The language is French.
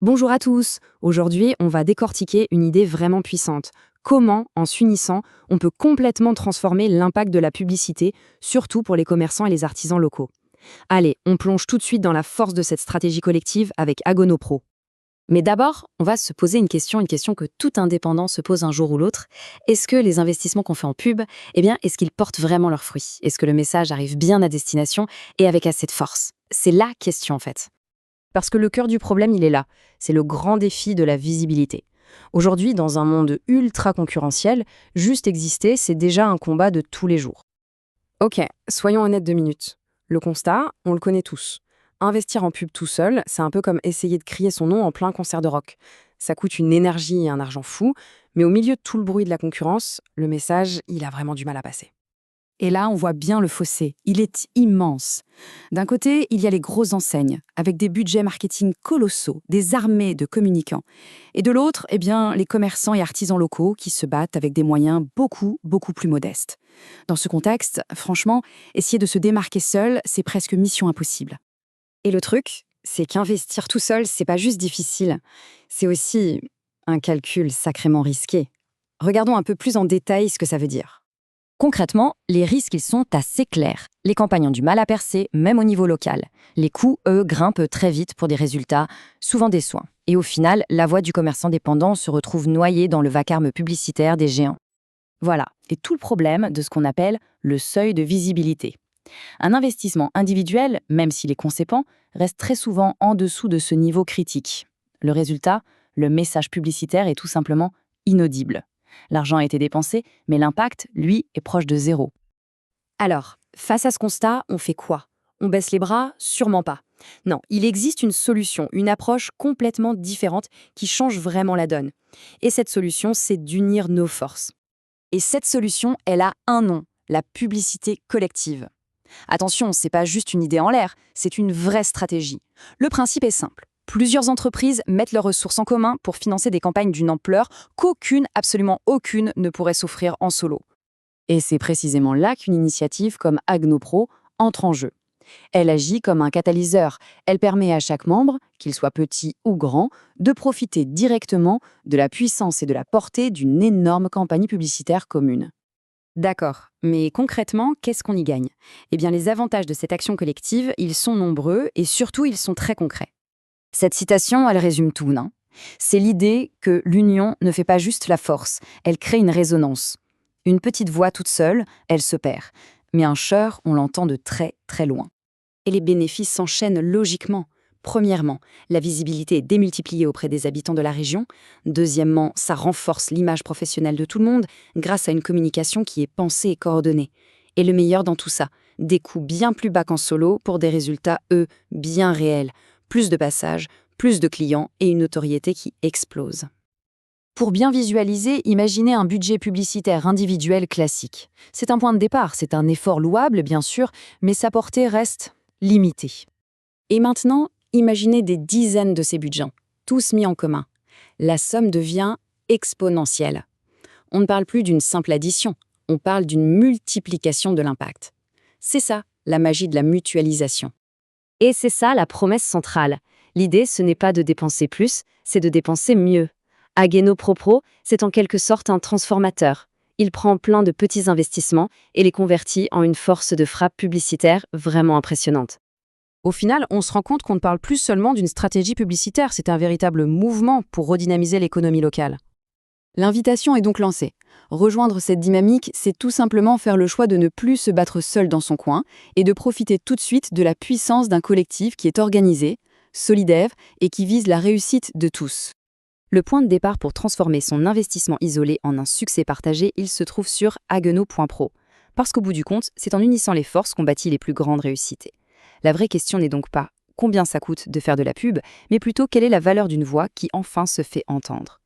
Bonjour à tous. Aujourd'hui, on va décortiquer une idée vraiment puissante. Comment, en s'unissant, on peut complètement transformer l'impact de la publicité, surtout pour les commerçants et les artisans locaux. Allez, on plonge tout de suite dans la force de cette stratégie collective avec Agono Pro. Mais d'abord, on va se poser une question que tout indépendant se pose un jour ou l'autre. Est-ce que les investissements qu'on fait en pub, est-ce qu'ils portent vraiment leurs fruits? Est-ce que le message arrive bien à destination et avec assez de force? C'est la question en fait. Parce que le cœur du problème, il est là. C'est le grand défi de la visibilité. Aujourd'hui, dans un monde ultra concurrentiel, juste exister, c'est déjà un combat de tous les jours. Ok, soyons honnêtes 2 minutes. Le constat, on le connaît tous. Investir en pub tout seul, c'est un peu comme essayer de crier son nom en plein concert de rock. Ça coûte une énergie et un argent fou, mais au milieu de tout le bruit de la concurrence, le message, il a vraiment du mal à passer. Et là, on voit bien le fossé. Il est immense. D'un côté, il y a les grosses enseignes, avec des budgets marketing colossaux, des armées de communicants. Et de l'autre, les commerçants et artisans locaux qui se battent avec des moyens beaucoup plus modestes. Dans ce contexte, franchement, essayer de se démarquer seul, c'est presque mission impossible. Et le truc, c'est qu'investir tout seul, c'est pas juste difficile, c'est aussi un calcul sacrément risqué. Regardons un peu plus en détail ce que ça veut dire. Concrètement, les risques, ils sont assez clairs. Les campagnes ont du mal à percer, même au niveau local. Les coûts, eux, grimpent très vite pour des résultats souvent décevants. Et au final, la voix du commerçant dépendant se retrouve noyée dans le vacarme publicitaire des géants. Voilà, et tout le problème de ce qu'on appelle le seuil de visibilité. Un investissement individuel, même s'il est conséquent, reste très souvent en dessous de ce niveau critique. Le résultat, le message publicitaire est tout simplement inaudible. L'argent a été dépensé, mais l'impact, lui, est proche de zéro. Alors, face à ce constat, on fait quoi? On baisse les bras? Sûrement pas. Non, il existe une solution, une approche complètement différente qui change vraiment la donne. Et cette solution, c'est d'unir nos forces. Et cette solution, elle a un nom, la publicité collective. Attention, c'est pas juste une idée en l'air, c'est une vraie stratégie. Le principe est simple. Plusieurs entreprises mettent leurs ressources en commun pour financer des campagnes d'une ampleur qu'aucune, absolument aucune, ne pourrait s'offrir en solo. Et c'est précisément là qu'une initiative comme AgnoPro entre en jeu. Elle agit comme un catalyseur. Elle permet à chaque membre, qu'il soit petit ou grand, de profiter directement de la puissance et de la portée d'une énorme campagne publicitaire commune. D'accord, mais concrètement, qu'est-ce qu'on y gagne? Les avantages de cette action collective, ils sont nombreux et surtout, ils sont très concrets. Cette citation, elle résume tout, non? C'est l'idée que l'union ne fait pas juste la force, elle crée une résonance. Une petite voix toute seule, elle se perd. Mais un chœur, on l'entend de très très loin. Et les bénéfices s'enchaînent logiquement. Premièrement, la visibilité est démultipliée auprès des habitants de la région. Deuxièmement, ça renforce l'image professionnelle de tout le monde grâce à une communication qui est pensée et coordonnée. Et le meilleur dans tout ça, des coûts bien plus bas qu'en solo pour des résultats, eux, bien réels. Plus de passages, plus de clients et une notoriété qui explose. Pour bien visualiser, imaginez un budget publicitaire individuel classique. C'est un point de départ, c'est un effort louable bien sûr, mais sa portée reste limitée. Et maintenant, imaginez des dizaines de ces budgets, tous mis en commun. La somme devient exponentielle. On ne parle plus d'une simple addition, on parle d'une multiplication de l'impact. C'est ça, la magie de la mutualisation. Et c'est ça la promesse centrale. L'idée, ce n'est pas de dépenser plus, c'est de dépenser mieux. Ageno Pro, c'est en quelque sorte un transformateur. Il prend plein de petits investissements et les convertit en une force de frappe publicitaire vraiment impressionnante. Au final, on se rend compte qu'on ne parle plus seulement d'une stratégie publicitaire, c'est un véritable mouvement pour redynamiser l'économie locale. L'invitation est donc lancée. Rejoindre cette dynamique, c'est tout simplement faire le choix de ne plus se battre seul dans son coin et de profiter tout de suite de la puissance d'un collectif qui est organisé, solidaire et qui vise la réussite de tous. Le point de départ pour transformer son investissement isolé en un succès partagé, il se trouve sur ageno.pro. Parce qu'au bout du compte, c'est en unissant les forces qu'on bâtit les plus grandes réussites. La vraie question n'est donc pas combien ça coûte de faire de la pub, mais plutôt quelle est la valeur d'une voix qui enfin se fait entendre.